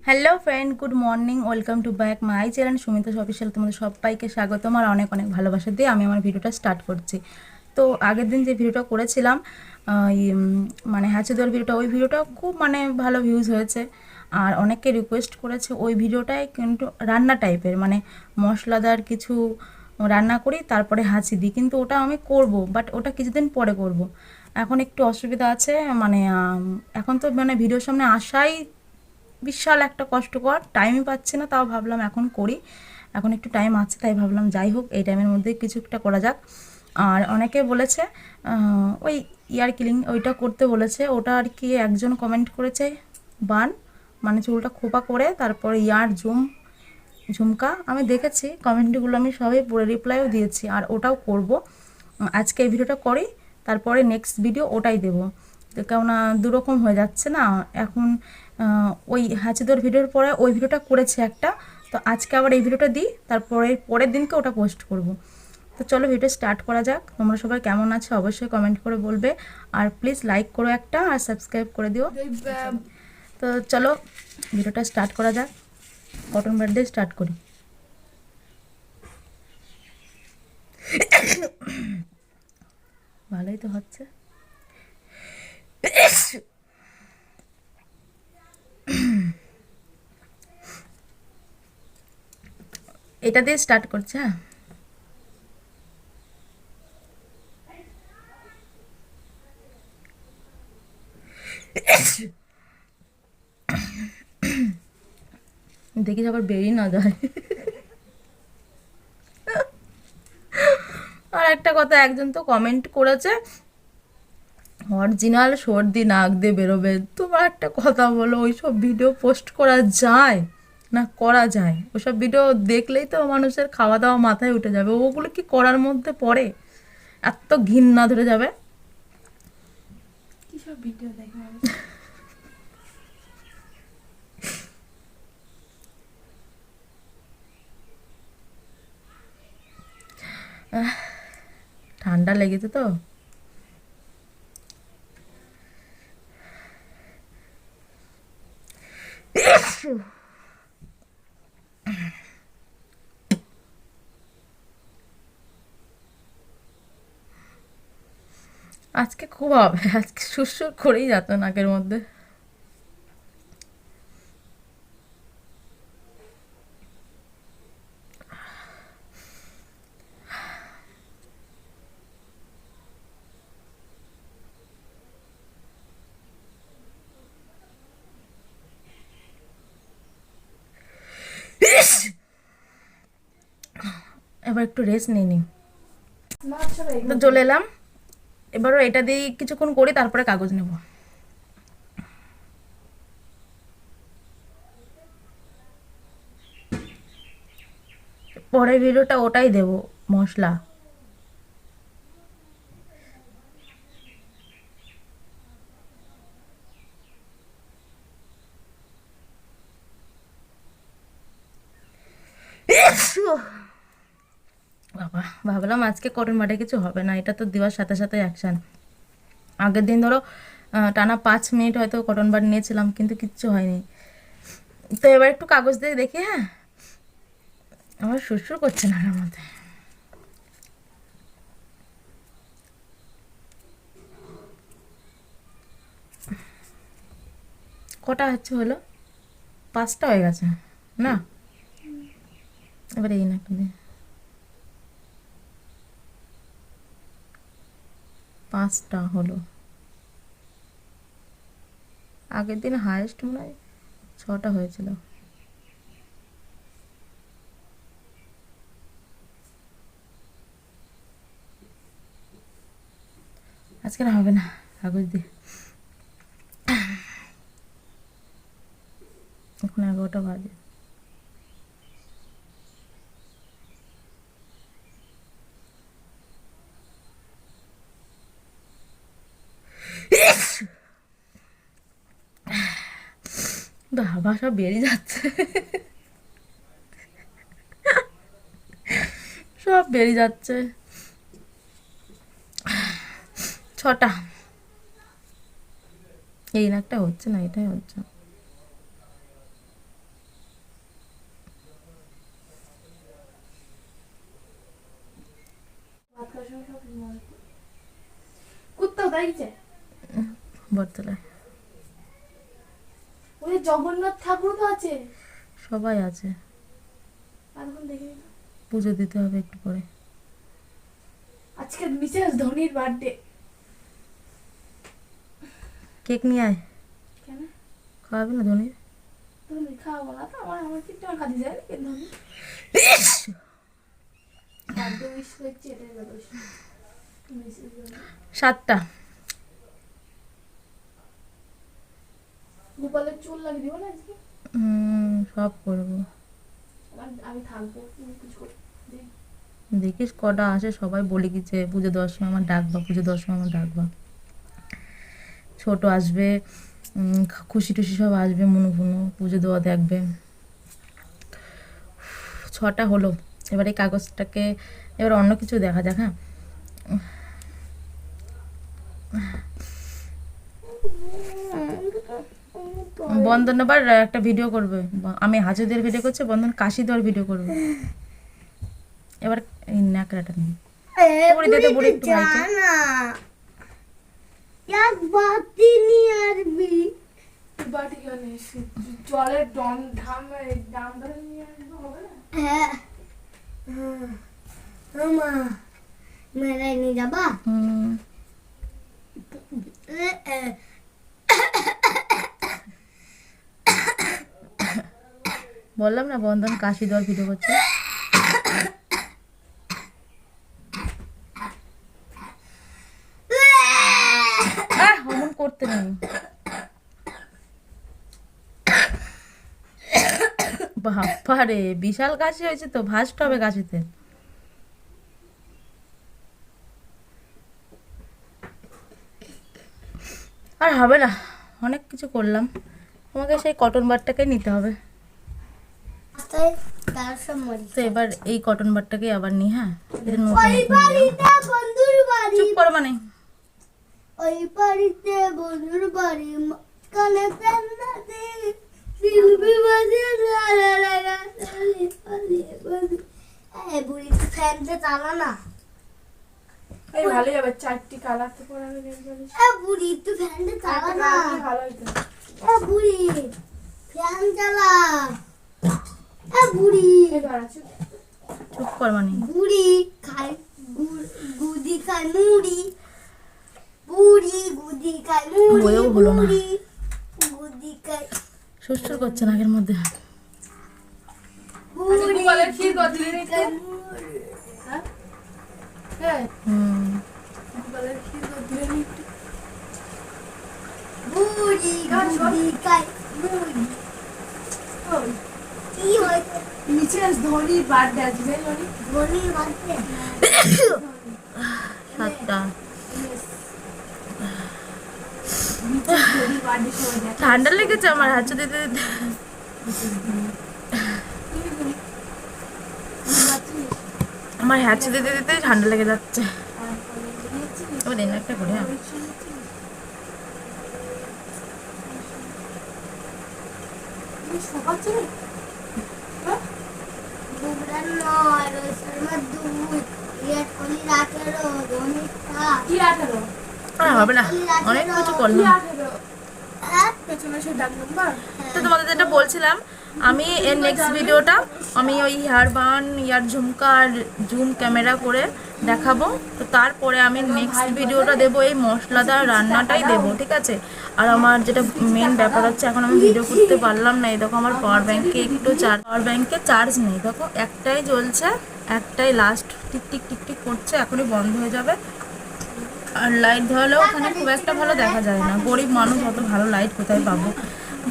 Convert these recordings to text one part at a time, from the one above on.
Hello friend, good morning, welcome to back my channel Sumita official. তোমাদের সবাইকে স্বাগতম আর অনেক অনেক ভালোবাসা দিয়ে আমি আমার ভিডিওটা স্টার্ট করছি। তো আগের দিন যে ভিডিওটা করেছিলাম মানে হ্যাচি দেওয়ার ভিডিওটা, ওই ভিডিওটা খুব মানে ভালো ভিউজ হয়েছে আর অনেকে রিকোয়েস্ট করেছে ওই ভিডিওটাই কিন্তু রান্না টাইপের, মানে মশলাদার কিছু রান্না করি তারপরে হাঁচি দিই, কিন্তু ওটা আমি করব, বাট ওটা কিছুদিন পরে করব। এখন একটু অসুবিধা আছে, মানে এখন তো মানে ভিডিওর সামনে আসাই বিশাল একটা কষ্টকর, টাইমই পাচ্ছি না, তাও ভাবলাম এখন করি, এখন একটু টাইম আছে তাই ভাবলাম যাই হোক এই টাইমের মধ্যে কিছু একটা করা যাক। আর অনেকে বলেছে ওই ইয়ার কিলিং ওইটা করতে বলেছে, ওটা আর কি একজন কমেন্ট করেছে বান, মানে চুলটা খোপা করে তারপরে ইয়ার ঝুমকা। আমি দেখেছি কমেন্টগুলো, আমি সবাই পড়ে রিপ্লাইও দিয়েছি আর ওটাও করব। আজকে এই ভিডিওটা করি, তারপরে নেক্সট ভিডিও ওটাই দেবো, কেননা দুরকম হয়ে যাচ্ছে না এখন। ওই হাঁচিদোর ভিডিওর পরে ওই ভিডিওটা করেছে একটা, তো আজকে আবার এই ভিডিওটা দিই, তারপরে পরের দিনকে ওটা পোস্ট করব। তো চলো ভিডিও স্টার্ট করা যাক। তোমরা সবাই কেমন আছো অবশ্যই কমেন্ট করে বলবে, আর প্লিজ লাইক করো একটা আর সাবস্ক্রাইব করে দিও। তো চলো ভিডিওটা স্টার্ট করা যাক, কটন বাড দিয়ে স্টার্ট করি। ভালোই তো হচ্ছে। এটা দিয়ে স্টার্ট করছে। হ্যাঁ, দেখি আবার বেরিয়ে না যায়। আর একটা কথা, একজন তো কমেন্ট করেছে অরিজিনাল সর্দি নাক দিয়ে বেরোবে। তোমার একটা কথা বলো, ওইসব ভিডিও পোস্ট করা যায় না? করা যায়? ওসব ভিডিও দেখলেই তো মানুষের খাওয়া দাওয়া মাথায় উঠে যাবে, ওগুলো কি করার মধ্যে পড়ে? এত ঘৃণা ধরে যাবে। কি সব ভিডিও দেখে ঠান্ডা লেগেছে তো। আজকে খুব হবে, আজকে সুরসুর করেই যেত নাকের মধ্যে। এবার একটু রেস্ট নিয়ে নিই। তো চলে এলাম, এবারও এটা দিয়ে কিছুক্ষণ করি তারপরে কাগজ নেব। পরের ভিডিওটা ওটাই দেব, মশলা। বাবা, ভাবলাম আজকে কটন বাটে কিছু হবে না, এটা তো দেওয়ার সাথে সাথে অ্যাকশান। আগের দিন ধরো টানা 5 মিনিট হয়তো কটন বাট নিয়েছিলাম, কিন্তু কিচ্ছু হয়নি। তো এবার একটু কাগজ দিয়ে দেখি। হ্যাঁ, আমার শ্বশুর করছে না আমার মধ্যে। কটা হচ্ছে হলো? 5টা হয়ে গেছে না? এবার এই না দিয়ে 5টা হলো। আগের দিন হায়েস্ট মনে হয় 6টা হয়েছিল। আজকে না হবে না কাগজ দিয়ে। এখন 11টা বাজে। বাবা, সব বেরিয়ে যাচ্ছে, সব বেরিয়ে যাচ্ছে। 6টা। এই নাকটা হচ্ছে না, এটাই হচ্ছে। বটতলায় জগন্নাথ ঠাকুর তো আছে, সবাই আছে। পুজো দিতে হবে একটু পরে। আজকে মিসেস ধোনির বার্থডে। কেক নিয়ে আয়। কেন খাওয়াবি না ধোনির? তুমি খাওয়াবো না তো? আমার কি টাকা খাতে যায় কেন? ধোনি বার্থডে উইশ করছি, এটাই যথেষ্ট। মিসেস ধোনি 7টা। গোপালের চুল লাগিয়ে দিব না আজকে? সব করবো। আমি থাকবো, তুমি কিছু করো। দেখিস কটা আসে, সবাই বলে গেছে পুজো দেওয়ার সময় আমার ডাকবা, পুজো দেওয়ার সময় আমার ডাকবা। ছোট আসবে, খুশি টুসি সব আসবে, মনু ফুনু পুজো দেওয়া দেখবে। 6টা হলো, এবার এই কাগজটাকে এবার অন্য কিছু দেখা যাক। হ্যাঁ, বন্ধন আবার একটা ভিডিও করবে। আমি হাজু দেওয়ার ভিডিও করছে, বন্ধন কাশি দেওয়ার ভিডিও করবে। এবার এই ন্যাকড়াটা নিয়ে বুড়ি দিতে, বুড়ি একটু ভাইকে এক বাটি নিয়ে আসবি। বাটি কেন? জলের ডাম ধরে নিয়ে আসবো, হবে না? হ্যাঁ মা, মেলায় নিয়ে যাবা? বললাম না বন্ধন কাশি দেওয়ার ভিডিও করছে। অমন করতে নেই। বাবারে বিশাল কাশি হয়েছে তো, ভাসতে হবে কাশিতে। আর হবে না, অনেক কিছু করলাম। আমাকে সেই কটন বারটাকে নিতে হবে। তো এবার এই কটন বারটাকে আবার নি। হ্যাঁ, চুপ করো মানে। ওই বাড়িতে বন্ধুর বাড়ি, কালে বুড়ি ফ্যানটা চালা না। ভালো যাবে, 4টি কালার তো পরাবে। বুড়ি একটু ফ্যানটা চালা না, ভালো হইতো। বুড়ি ফ্যান চালা। বুড়ি চুপ কর মানে। বুড়ি খায় গুদি খায় মুড়ি, বুড়ি গুদি খায় মুড়ি, বইও হলো না, গুদি খায়। সুস্থ করছে নাকের মধ্যে। বুড়ি বলে ক্ষীর গদলি রেখে। হ্যাঁ হ্যাঁ, বলে ক্ষীর গদলি রেখে। বুড়ি গুদি খায় মুড়ি। কি হইছে? মিসেস ধোনির বার্থডে আছে। ধোনির বার্থডে 7টা। ঠান্ডা লেগেছে আমার হাঁচু দিতে দিতে। আমার হাঁচু দিতে দিতে ঠান্ডা লেগে যাচ্ছে। এবার এনে একটা করে। হ্যাঁ, হবে না, অনেক কিছু করলাম। তো তোমাদের যেটা বলছিলাম, আমি এর নেক্সট ভিডিওটা আমি ওই হেয়ার বান, ইয়ার ঝুমকা আর জুম ক্যামেরা করে দেখাবো। তো তারপরে আমি নেক্সট ভিডিওটা দেবো এই মশলাদার রান্নাটাই দেবো, ঠিক আছে? আর আমার যেটা মেন ব্যাপার হচ্ছে, এখন আমি ভিডিও করতে পারলাম না। এই দেখো আমার পাওয়ার ব্যাংকে চার্জ নেই। দেখো একটাই জ্বলছে, একটাই last tick tick tick tick করছে, এখনই বন্ধ হয়ে যাবে। আর লাইট ধরালেও ওখানে খুব একটা ভালো দেখা যায় না। গরিব মানুষ, অত ভালো লাইট কোথায় পাবো?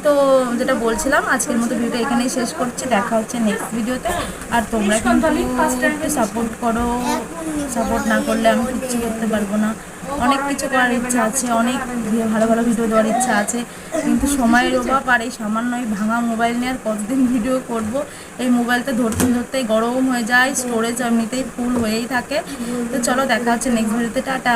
তো যেটা বলছিলাম, আজকের মতো ভিডিওটা এখানেই শেষ করছি। দেখা হচ্ছে নেক্সট ভিডিওতে। আর তোমরা কিন্তু একটু সাপোর্ট করো, সাপোর্ট না করলে আমি কিচ্ছু করতে পারবো না। অনেক কিছু করার ইচ্ছা আছে, অনেক ভালো ভালো ভিডিও দেওয়ার ইচ্ছা আছে, কিন্তু সময়ের অভাব। আর এই সামান্য এই ভাঙা মোবাইল নিয়ে আর কতদিন ভিডিও করব? এই মোবাইলটা ধরতে ধরতেই গরম হয়ে যায়, স্টোরেজ এমনিতেই ফুল হয়েই থাকে। তো চলো দেখা হচ্ছে নেক্সট ভিডিওতে। টাটা।